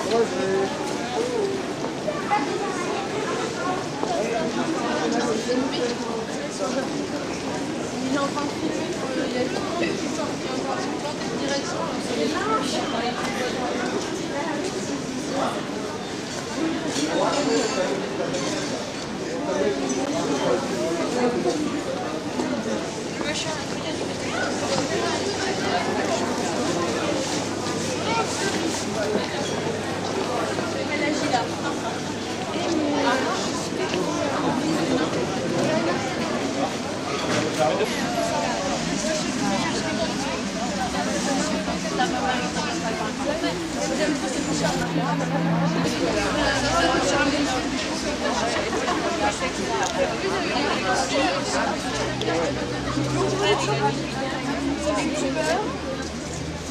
Il est en train de filmer, il y a une qui sort, qui est en train de planter de direction.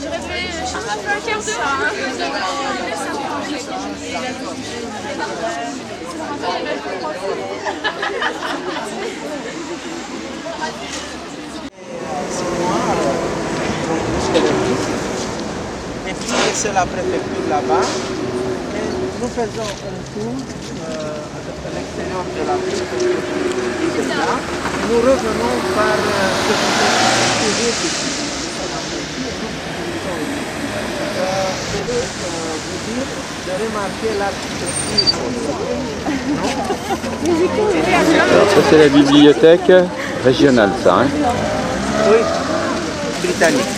J'aurais fait un quart d'heure. Et puis c'est la préfecture là-bas. Et nous faisons un tour à l'extérieur de la préfecture là. Et nous revenons par ce qui est toujours ici. Je vais vous dire de remarquer l'architecture. Alors ça c'est la bibliothèque régionale ça, hein? Oui, britannique.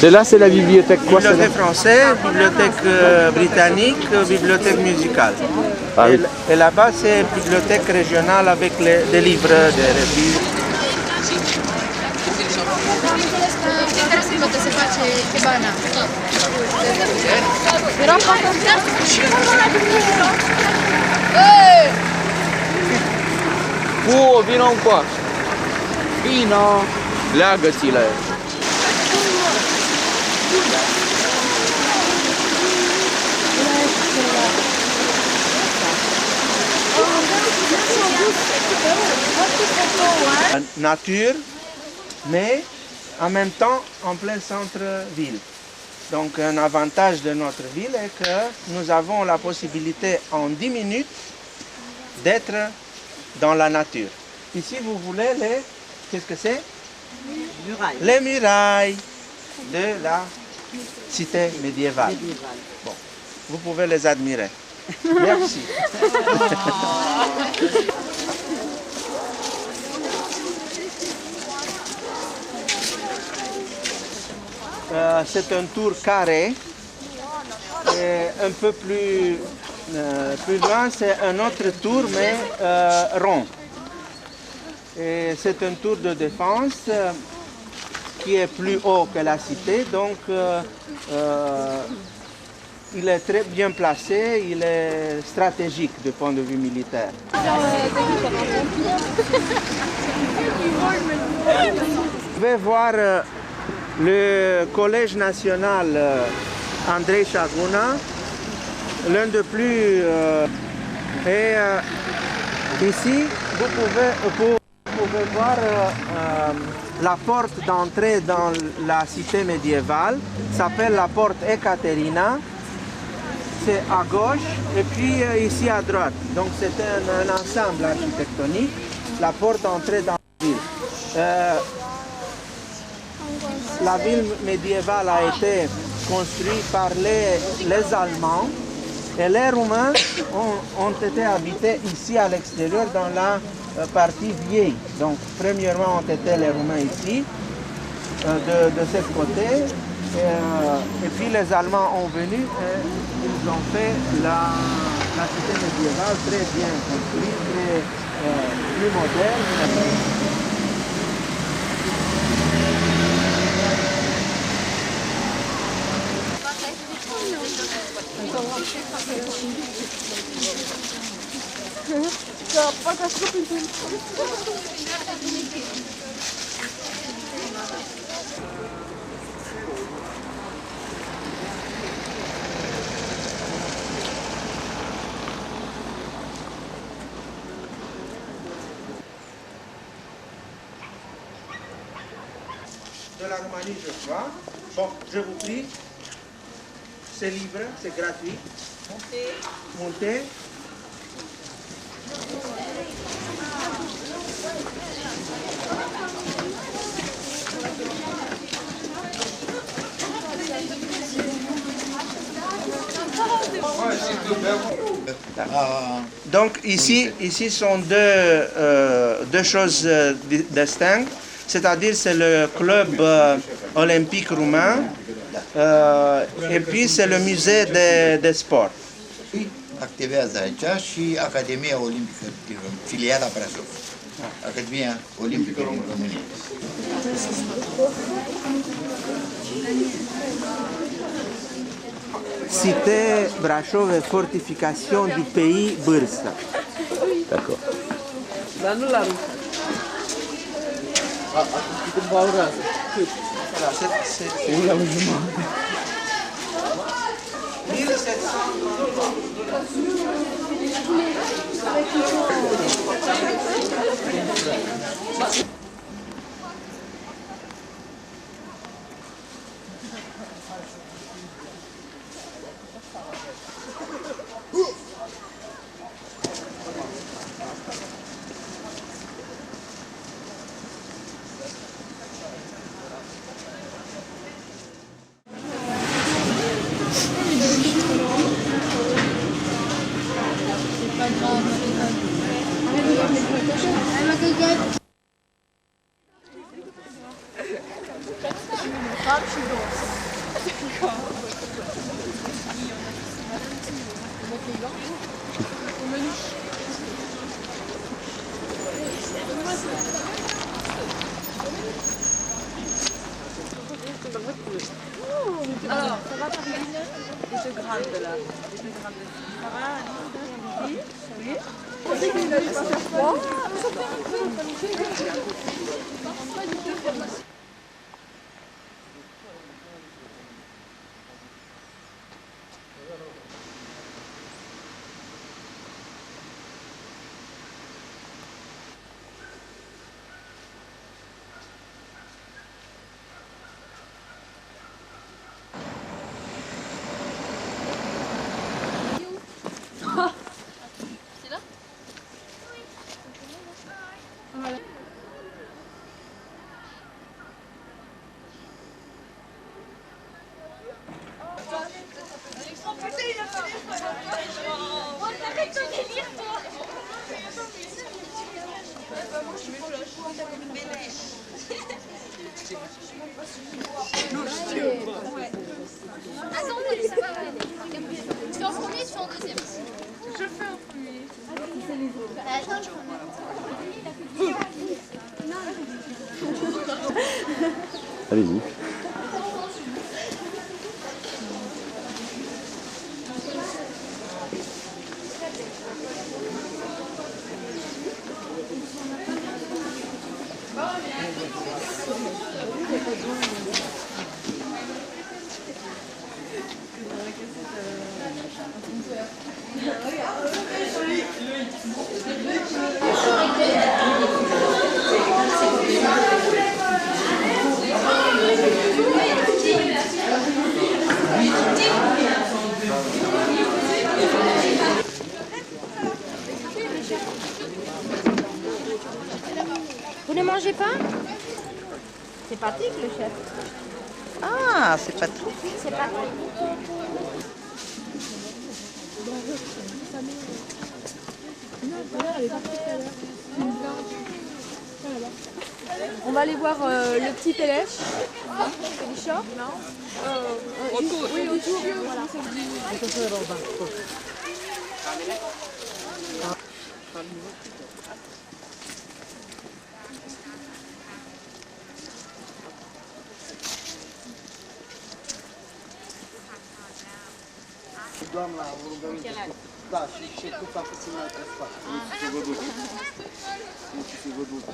Celle-là c'est la bibliothèque quoi? Bibliothèque française, bibliothèque britannique, bibliothèque musicale. Ah, oui. Et là-bas c'est bibliothèque régionale avec des livres, des revues. Vino un qua. Vino. Leagă-ți-le. Nature, mais en même temps en plein centre-ville. Donc un avantage de notre ville est que nous avons la possibilité en 10 minutes d'être dans la nature. Ici vous voulez les... Qu'est-ce que c'est? Murailles. Les murailles de la cité médiévale. Bon, vous pouvez les admirer. Merci. C'est un tour carré. Et un peu plus loin, c'est un autre tour, mais rond. Et c'est un tour de défense qui est plus haut que la cité, donc il est très bien placé, il est stratégique du point de vue militaire. Vous pouvez voir le Collège national Andrei Chaguna, l'un des plus... et ici, vous pouvez voir la porte d'entrée dans la cité médiévale, s'appelle la porte Ekaterina. C'est à gauche et puis ici à droite. Donc c'est un ensemble architectonique, la porte d'entrée dans la ville. La ville médiévale a été construite par les Allemands et les Roumains ont été habités ici à l'extérieur dans la partie vieille. Donc premièrement ont été les Roumains ici, de ce côté. Et puis les Allemands ont venu et ils ont fait la cité médiévale très bien construite, très plus moderne. De la Roumanie, je crois. Bon, je vous prie. c'est libre, c'est gratuit. Montez. Donc ici sont deux choses distinctes, c'est-à-dire c'est le club olympique roumain et puis c'est le musée des sports. Activează aici și Academia Olimpică, filiala Brașov. Academia Olimpică din România. Cité Brașov et fortification du pays Bârsta. D'accord. Dar nu la rusă. Cât baurează. Cât? Voilà, c'est Una la jumătate. 1700. Alors, ça va Paris? Les 2 grammes de là. Les 2 grammes de ça va? Oui. Oui. On sait qu'il n'allait pas faire froid. C'est là? Voilà. Attendez, ça va. Tu fais en premier, tu fais en deuxième. Je fais un premier. Attends, je Allez-y. Vous ne mangez pas? C'est Patrick le chef. Ah, c'est pas tout. C'est Patrick. On va aller voir le petit Télèche. Félicia. Non. Oui, autour. Voilà. Doamna, vă rugăm da, și cu facă să mai fac. Nu știu să vă duc. Nu știu să vă duc.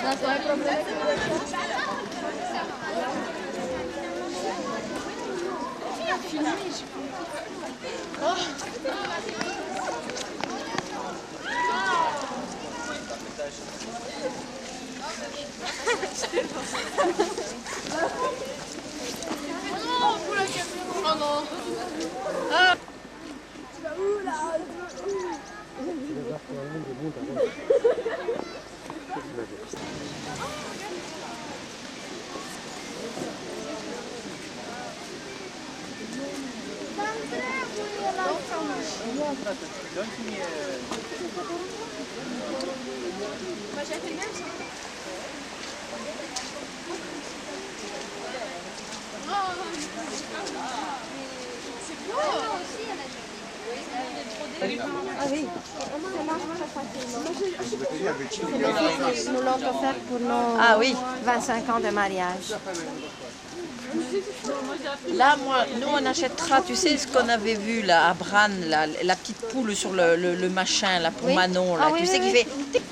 Dacă ai probleme cu Ah oui. Nous l'avons offert pour nos Ah oui. 25 ans de mariage. Là, nous, on achètera, tu sais, ce qu'on avait vu là, à Bran, la petite poule sur le machin, là, pour Oui. Manon, là, Ah oui, tu oui, sais, qui oui. fait...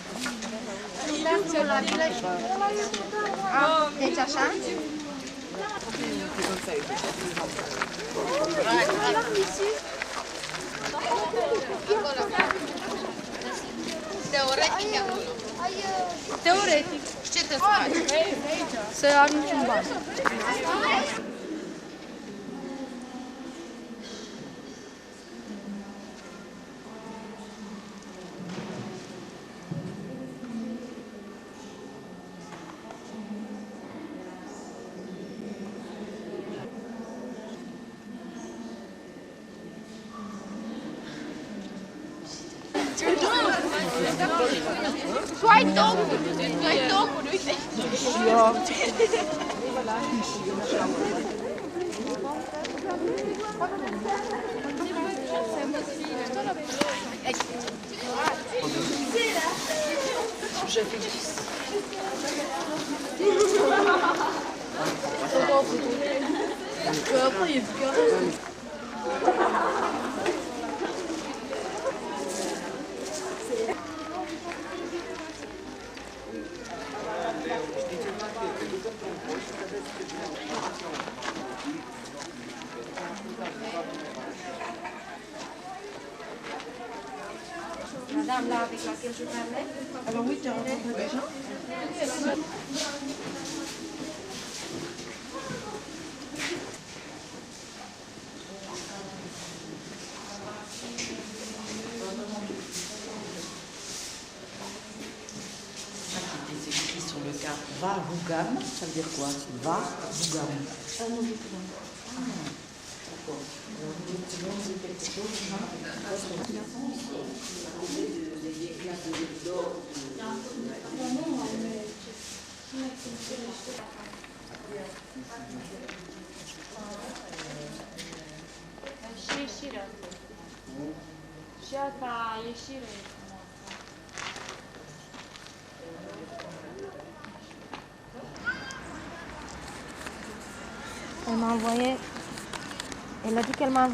Ah, et Chacha? Teoretic. Să arunci un ban. Tu ai tocuri, uite. Madame, là, avec laquelle je parlais. Alors oui, tu as rencontré des gens? C'est écrit sur le cas Va Rougam, ça veut dire quoi? Va Rougam. Ah non, je sais pas. D'accord. Ieșire. Și asta, ieșire. Elle m'a envoyé. Elle a dit qu'elle m'a.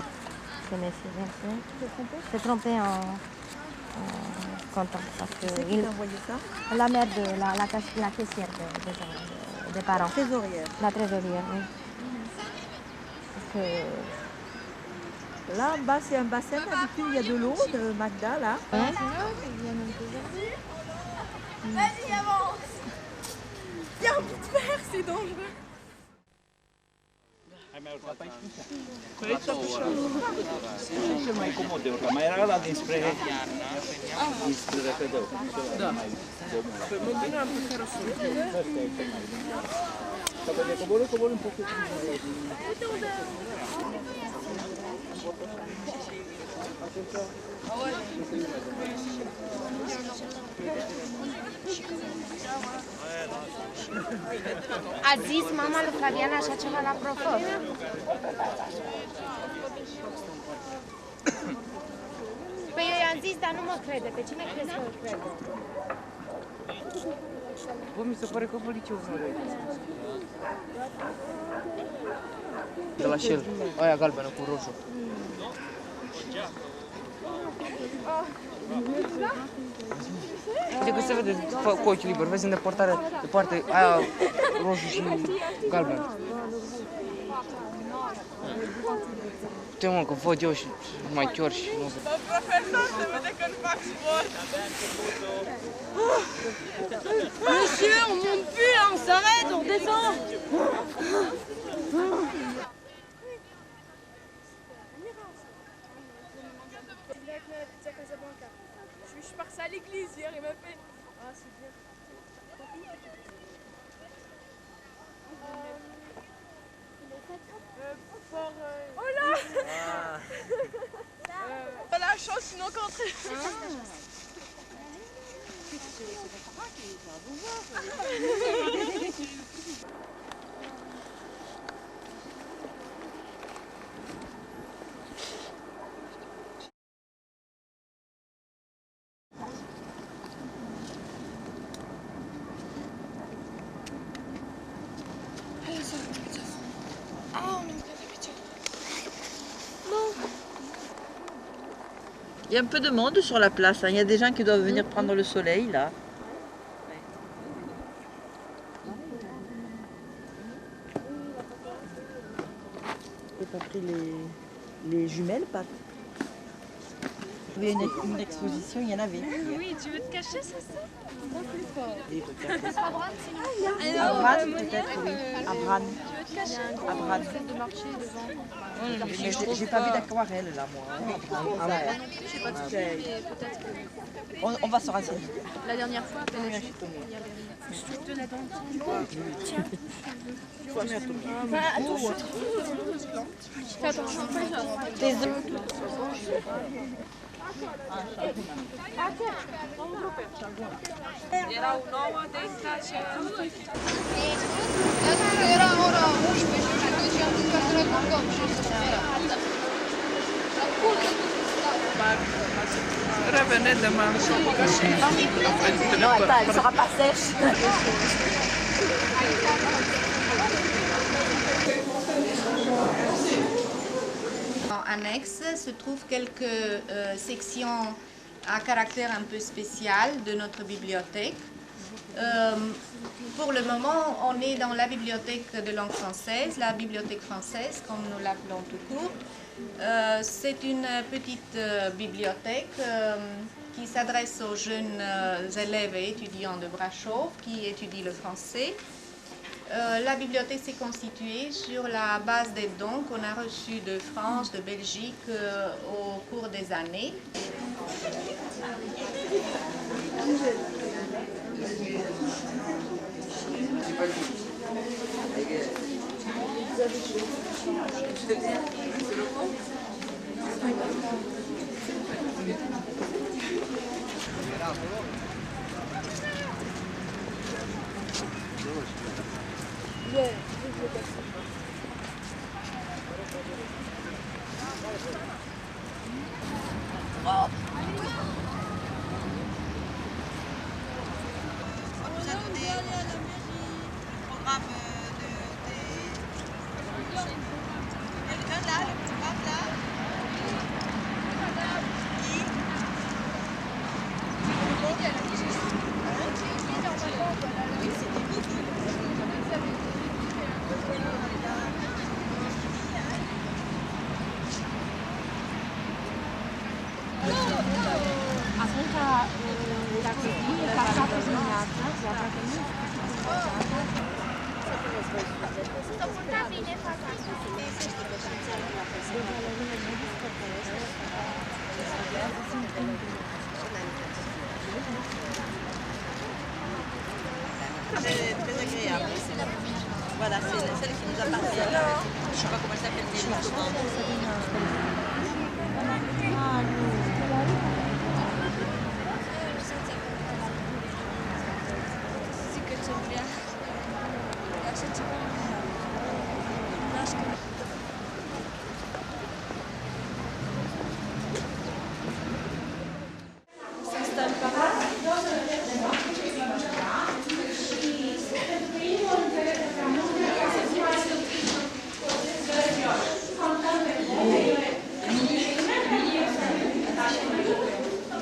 Je me souviens plus. C'est trompé en contact. Parce que Qui t'a envoyé ça? la mère de la caissière des parents. Trésorière. La trésorière, oui. Parce que. Là, en bas, c'est un bassin. D'habitude, il y a de l'eau de Magda, là. Hein? Vas-y, avance. Viens, vite faire, c'est dangereux. Cel mai comod, mai era ăla dinspre Repedeu. Da. Păi mă bine am pe care o sunt. Ăsta e cel mai bine. Să vede, coboră un pic. Uite unde... A zis mama lui Flaviana așa ceva la Profăv. Păi eu i-am zis, dar nu mă crede. Pe cine crezi că îl crede? Bă, mi se pare că vă liceu de la Shell, aia galbenă cu roșu. Uite că se vede cu ochi liberi, vezi în departe aia roșu și galben. Uite mă, că văd eu și mai chior și nu văd. Profesor, se vede că nu fac sport. Monsieur, on monte plus là, on s'arrête, on redescend. Je suis partie à l'église hier, il m'a fait. Ah, c'est bien. Oh là la chance, sinon quand Il y a un peu de monde sur la place, hein. Il y a des gens qui doivent venir prendre le soleil là. T'as pas pris les jumelles, Pat? Il y avait une exposition, il y en avait. oui, tu veux te cacher, c'est ça? À Bran, peut-être, oui. À Bran. Tu veux te cacher? À Bran. De marcher devant. Mais j'ai pas vu d'aquarelle là, moi. Je sais pas tout fait, mais peut-être que. On va se renseigner. La dernière fois, à Pénélope, il y avait. Je te la donne. Tiens. Fais attention. Era o nouă de stage. Era ora 11 și atunci am zis că să recomandăm și să Revenez demain. Non, attends, elle sera pas sèche. En annexe se trouvent quelques sections à caractère un peu spécial de notre bibliothèque. Pour le moment, on est dans la bibliothèque de langue française, la bibliothèque française, comme nous l'appelons tout court. C'est une petite bibliothèque qui s'adresse aux jeunes élèves et étudiants de Brasov qui étudient le français. La bibliothèque s'est constituée sur la base des dons qu'on a reçus de France, de Belgique au cours des années. C'est très agréable. Voilà, c'est celle qui nous appartient. Je ne sais pas comment elle s'appelle.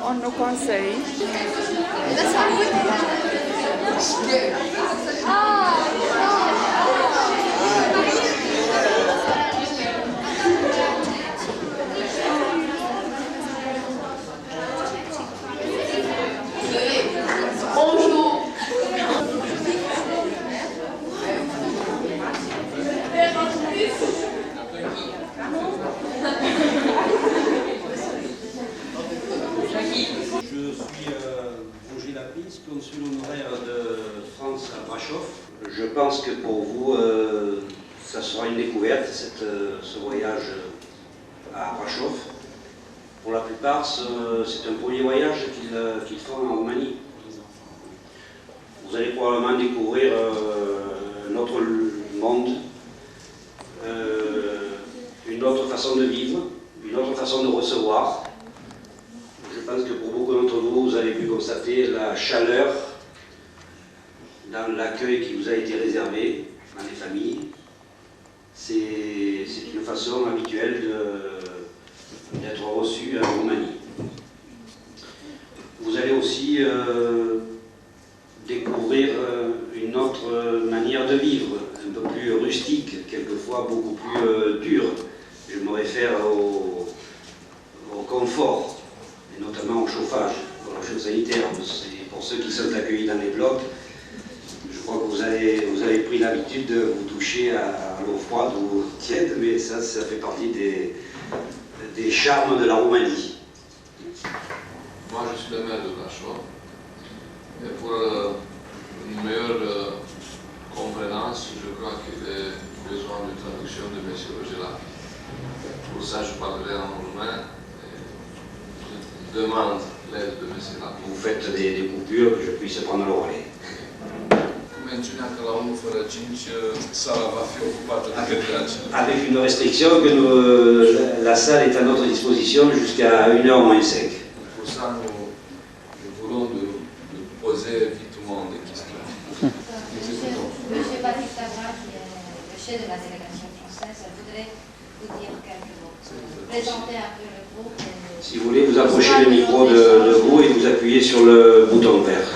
On nous conseille. Ah, Brasov. Je pense que pour vous, ça sera une découverte, ce voyage à Brasov. Pour la plupart, c'est un premier voyage qu'ils font en Roumanie. Vous allez probablement découvrir un autre monde, une autre façon de vivre, une autre façon de recevoir. Je pense que pour beaucoup d'entre vous, vous avez pu constater la chaleur dans l'accueil qui vous a été réservé dans les familles. C'est une façon habituelle d'être reçu en Roumanie. Vous allez aussi découvrir une autre manière de vivre, un peu plus rustique, quelquefois beaucoup plus dure. Je me réfère au confort, et notamment au chauffage, au chauffage sanitaire. Pour ceux qui sont accueillis dans les blocs, je crois que vous avez pris l'habitude de vous toucher à l'eau froide ou tiède, mais ça fait partie des charmes de la Roumanie. Moi, je suis le maire de Brasov. Et pour une meilleure compréhension, je crois qu'il y a besoin de traduction de M. Rogela. Pour ça, je parlerai en roumain. Je demande l'aide de M. Rogela. Vous faites des coupures, que je puisse prendre le relais. Avec une restriction que la salle est à notre disposition jusqu'à 1h moins 5. Pour ça, nous voulons poser vitement des questions. Monsieur Baptiste Abraham, qui est le chef de la délégation française, voudrait vous dire quelques mots. Présenter un peu le groupe. Si vous voulez, vous approchez le micro de vous et vous appuyez sur le bouton vert.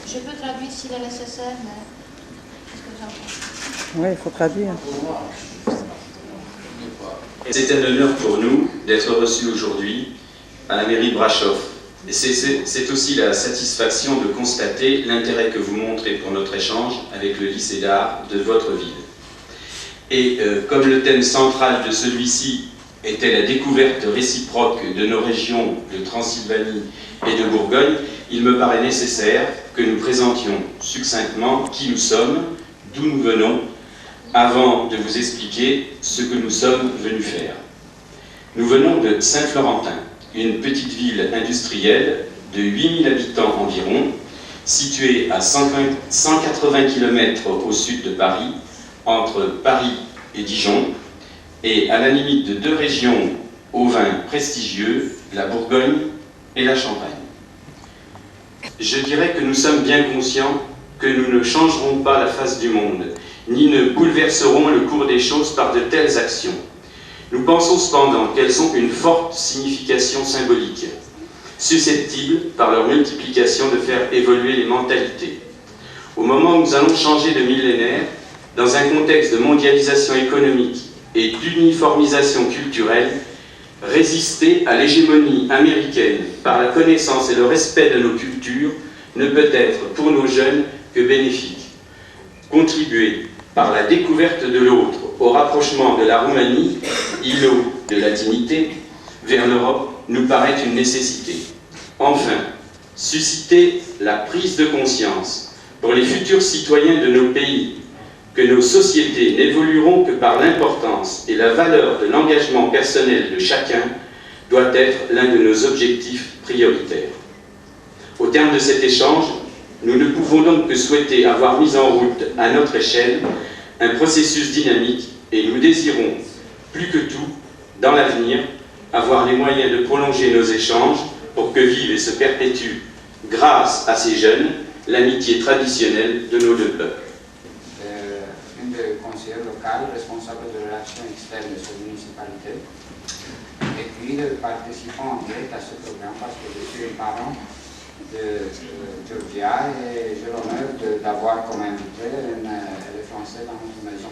Je peux traduire s'il est nécessaire, mais qu'est-ce que vous en pensez? Oui, il faut traduire. C'est un honneur pour nous d'être reçus aujourd'hui à la mairie de Brasov. C'est aussi la satisfaction de constater l'intérêt que vous montrez pour notre échange avec le lycée d'art de votre ville. Et comme le thème central de celui-ci était la découverte réciproque de nos régions de Transylvanie et de Bourgogne, il me paraît nécessaire que nous présentions succinctement qui nous sommes, d'où nous venons, avant de vous expliquer ce que nous sommes venus faire. Nous venons de Saint-Florentin, une petite ville industrielle de 8000 habitants environ, située à 180 km au sud de Paris, entre Paris et Dijon, et à la limite de deux régions aux vins prestigieux, la Bourgogne et la Champagne. Je dirais que nous sommes bien conscients que nous ne changerons pas la face du monde, ni ne bouleverserons le cours des choses par de telles actions. Nous pensons cependant qu'elles ont une forte signification symbolique, susceptible, par leur multiplication, de faire évoluer les mentalités. Au moment où nous allons changer de millénaire, dans un contexte de mondialisation économique et d'uniformisation culturelle, résister à l'hégémonie américaine par la connaissance et le respect de nos cultures ne peut être pour nos jeunes que bénéfique. Contribuer par la découverte de l'autre au rapprochement de la Roumanie, îlot de latinité, vers l'Europe nous paraît une nécessité. Enfin, susciter la prise de conscience pour les futurs citoyens de nos pays que nos sociétés n'évolueront que par l'importance et la valeur de l'engagement personnel de chacun doit être l'un de nos objectifs prioritaires. Au terme de cet échange, nous ne pouvons donc que souhaiter avoir mis en route à notre échelle un processus dynamique et nous désirons, plus que tout, dans l'avenir, avoir les moyens de prolonger nos échanges pour que vive et se perpétue, grâce à ces jeunes, l'amitié traditionnelle de nos deux peuples. Une des conseillers locaux responsable de relations externes de cette municipalité et puis de participants en direct à ce programme parce que je suis un parent de Georgia et j'ai l'honneur d'avoir comme invité les Français dans notre maison.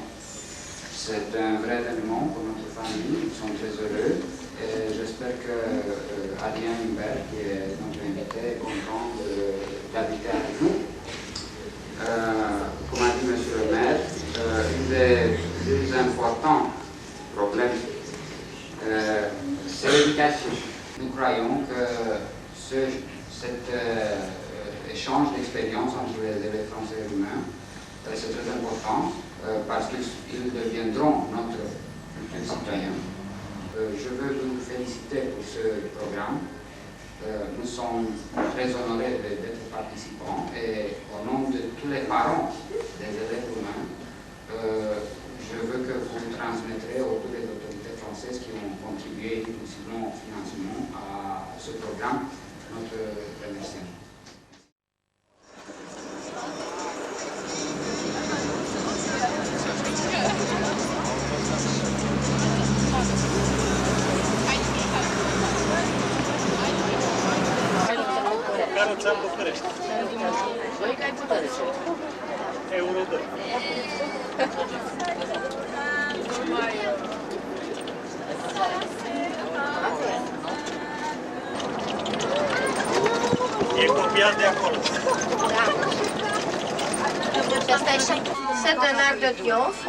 C'est un vrai événement pour notre famille, nous sommes très heureux et j'espère que Adrien Humbert, qui est notre invité, est content d'habiter avec nous. Comme a dit M. le maire, un des plus importants problèmes c'est l'éducation. Nous croyons que cet échange d'expérience entre les élèves français et roumains, c'est très important parce qu'ils deviendront notre futur citoyen. Je veux vous féliciter pour ce programme. Nous sommes très honorés d'être participants et au nom de tous les parents des élèves roumains, je veux que vous transmettrez aux toutes les autorités françaises qui ont contribué exclusivement au financement à ce programme notre remerciement. Țara București. Euro 2. E copiat de acolo. C'est un arc de triomphe.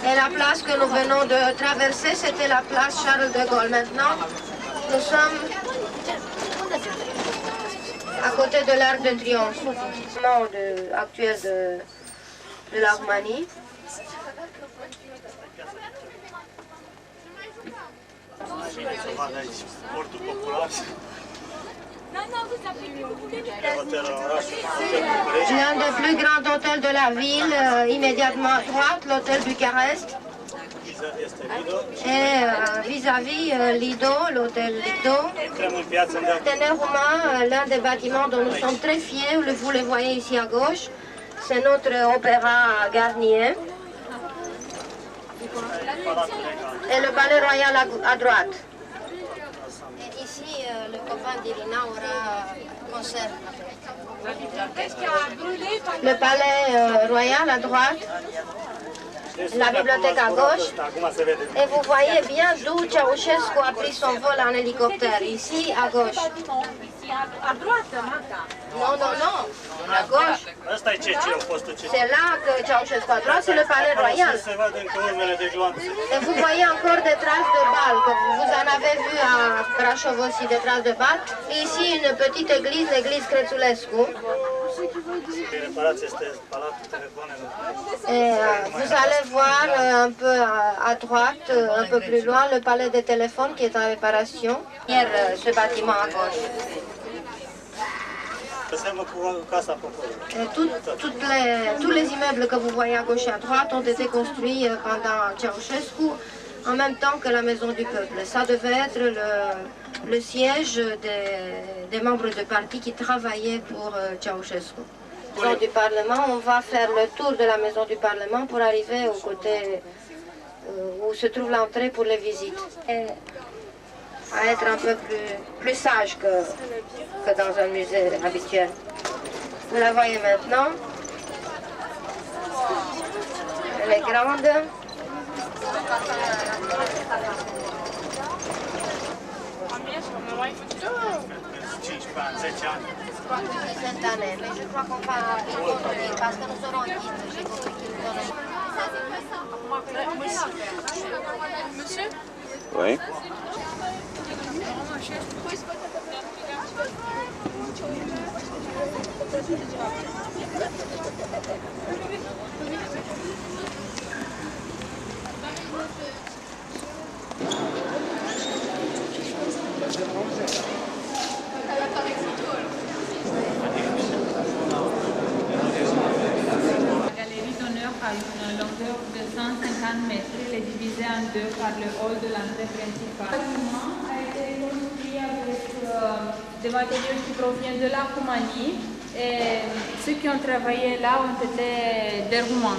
Et la place que nous venons de traverser, c'était la place Charles de Gaulle. Maintenant, nous sommes à côté de l'Arc de Triomphe, actuel de la Roumanie. L'un des plus grands hôtels de la ville, immédiatement à droite, l'hôtel Bucarest. Et vis-à-vis Lido, l'hôtel Lido, Atheneum roumain, l'un des bâtiments dont nous sommes très fiers, vous les voyez ici à gauche, c'est notre opéra Garnier. Et le palais royal à droite. Et ici, le copain d'Irina aura concert. Le palais royal à droite. La bibliothèque à gauche, et vous voyez bien d'où Ceausescu a pris son vol en hélicoptère, ici à gauche. Non, non, non, à gauche. C'est là que Ceausescu à droite, c'est le palais royal. Et vous voyez encore des traces de balles, que vous en avez vu à Brașov aussi, des traces de balles. Et ici une petite église, l'église Crețulescu. Et vous allez voir un peu à droite, un peu plus loin, le palais des téléphones qui est en réparation. Hier, ce bâtiment à gauche. Et tous les immeubles que vous voyez à gauche et à droite ont été construits pendant Ceausescu, en même temps que la maison du peuple. Ça devait être le siège des membres de parti qui travaillaient pour Ceausescu. Maison du Parlement, on va faire le tour de la maison du Parlement pour arriver au côté où se trouve l'entrée pour les visites. Et à être un peu plus sage que dans un musée habituel. Vous la voyez maintenant. Elle est grande. Cette année, mais je crois qu'on va y contenir parce que nous aurons un guide. J'ai compris qu'ils nous donnent. Monsieur? Oui. La galerie d'honneur a une longueur de 150 mètres. Elle est divisée en deux par le hall de l'entrée principale. Le bâtiment a été construit avec des matériaux qui proviennent de la Roumanie et ceux qui ont travaillé là ont été des Roumains.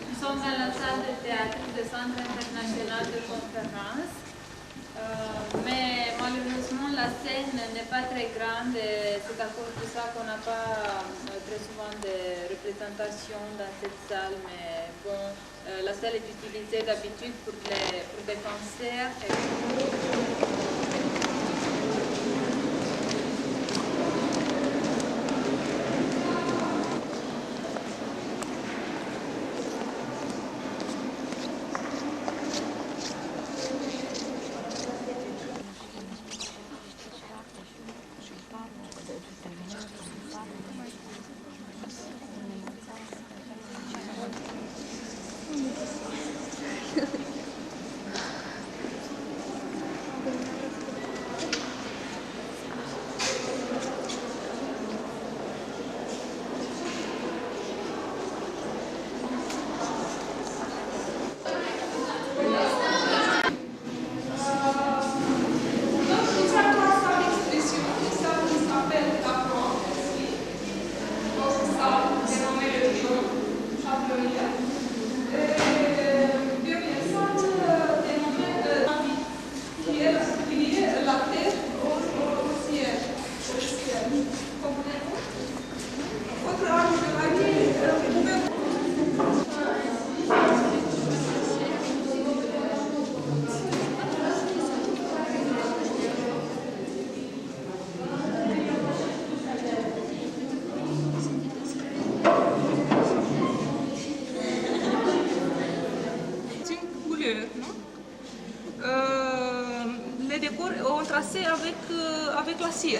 Nous sommes dans la salle de théâtre du Centre international de conférence, mais malheureusement la scène n'est pas très grande et c'est à cause de ça qu'on n'a pas très souvent de représentations dans cette salle. Mais bon, la salle est utilisée d'habitude pour des concerts. Les décors ont tracé avec la cire.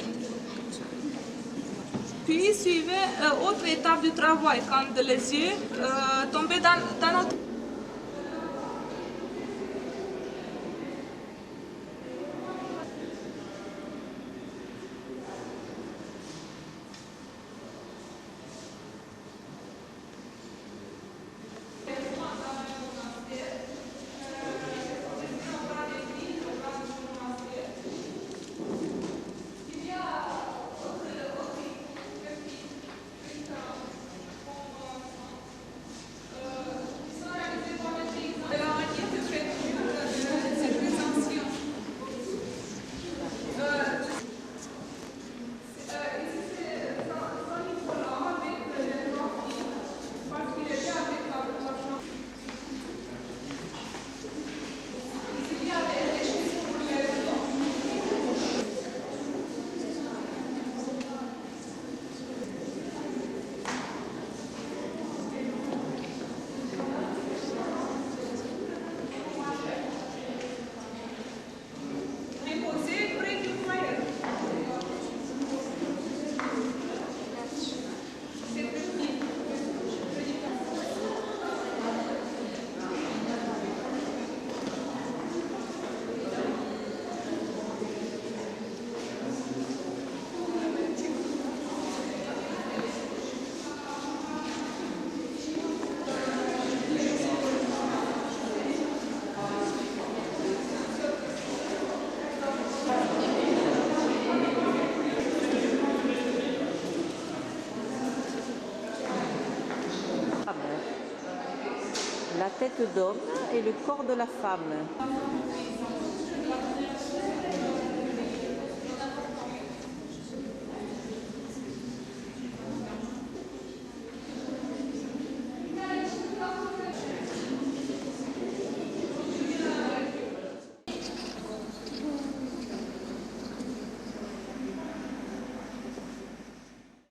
Puis suivait autre étape du travail, quand les yeux tombaient dans notre... La tête d'homme et le corps de la femme.